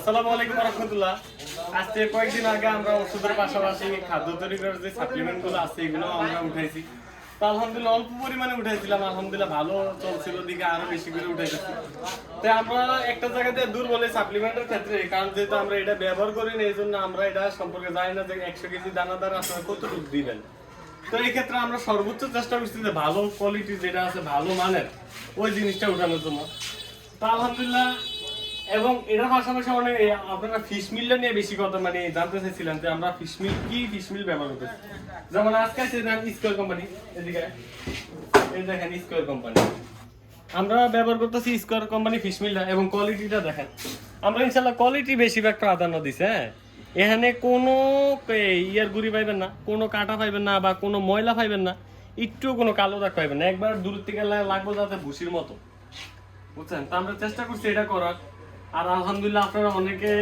আসসালামু আলাইকুম ওয়া রাহমাতুল্লাহ। আজকে কয়েকদিন আগে আমরা ওষুধের পাশাপাশি খাদ্য তৈরি করার যে সাপ্লিমেন্টগুলো আছে এগুলো আমরা উঠাইছি। তো আলহামদুলিল্লাহ অল্প পরিমাণে উঠাইছিলাম, আলহামদুলিল্লাহ ভালো চলছিল, দিকে আরো বেশি করে উঠাইছি। তো আমরা একটা জায়গাতে দুর্বল এই সাপ্লিমেন্টের ক্ষেত্রে, কারণ যেহেতু আমরা এটা ব্যবহার করি না, এই জন্য আমরা এটা সম্পর্কে জানি না যে 100 কেজি দানাদার আপনারা কতটুকু দিবেন। তো এই ক্ষেত্রে আমরা সর্বোচ্চ চেষ্টা করছি যে ভালো কোয়ালিটি যেটা আছে, ভালো মানের ওই জিনিসটা উঠানোর জন্য। তো আলহামদুলিল্লাহ, এবং এটার পাশাপাশি অনেক আপনারা ফিশ মিলটা নিয়ে বেশি কথা জানতে চাইছিলেন যে আমরা ফিশ মিল ব্যবহার করতেছি। যেমন আজকে আছে স্কয়ার কোম্পানি, এদিকে এই দেখেন স্কয়ার কোম্পানি আমরা ব্যবহার করতেছি, স্কয়ার কোম্পানি ফিশ মিলটা, এবং কোয়ালিটিটা দেখেন। আমরা ইনশাআল্লাহ কোয়ালিটি বেশিরভাগ প্রাধান্য দিছে। হ্যাঁ, এখানে কোনো ইয়ার গুড়ি পাইবেন না, কোনো কাটা পাইবেন না, বা কোনো ময়লা পাইবেন না, একটু কোনো কালো দাগ পাইবেন না। একবার দূর থেকে লাগবো যাতে ভুসির মতো, বুঝছেন? তো আমরা চেষ্টা করছি এটা করার। আর আলহামদুলিল্লাহ আপনারা অনেকে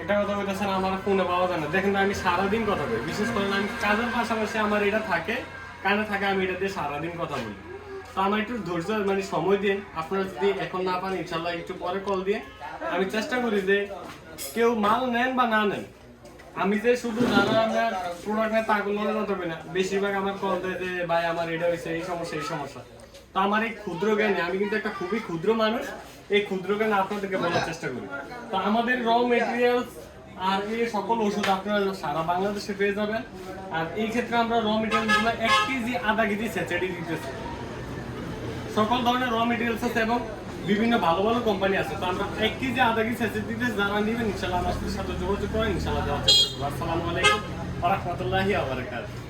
এটা কথা বলতেছেন আমার ফোনে পাওয়া যায় না। দেখেন আমি সারাদিন কথা বলি, বিশেষ করে আমি কাজের পাশাপাশি আমার এটা থাকে, কানে থাকে, আমি এটা দিয়ে সারাদিন কথা বলি। তো আমার একটু ধৈর্য সময় দিন। আপনারা যদি এখন না পান ইনশাল্লাহ একটু পরে কল দিয়ে আমি চেষ্টা করি যে কেউ মাল নেন বা না নেন, আমি যে শুধু যারা আমার প্রোডাক্ট নেয় তাগুলো কথা বলি না, বেশিরভাগ আমার কল দেয় যে ভাই আমার এটা হয়েছে, এই সমস্যা। তো আমার এই ক্ষুদ্র জ্ঞানে, আমি কিন্তু একটা খুবই ক্ষুদ্র মানুষ, এই ক্ষুদ্র জ্ঞান আপনাদেরকে বলার চেষ্টা করি। তো আমাদের র মেটেরিয়ালস আর এই সকল ওষুধ আপনারা সারা বাংলাদেশে পেয়ে যাবেন। আর এই ক্ষেত্রে আমরা র মেটেরিয়ালসগুলো 1 কেজি আধা কেজি স্যাচেডি দিতেছি। সকল ধরনের র মেটেরিয়ালস আছে এবং বিভিন্ন ভালো ভালো কোম্পানি আছে। তো আমরা 1 কেজি আধা কেজি স্যাচেডি দিতেছি। যারা নেবেন ইনশাআল্লাহ আমার সাথে যোগাযোগ করেন, ইনশাআল্লাহ দেওয়ার চেষ্টা করব। আসসালামু আলাইকুম ওয়া রাহমাতুল্লাহি ওয়া বারাকাতুহু।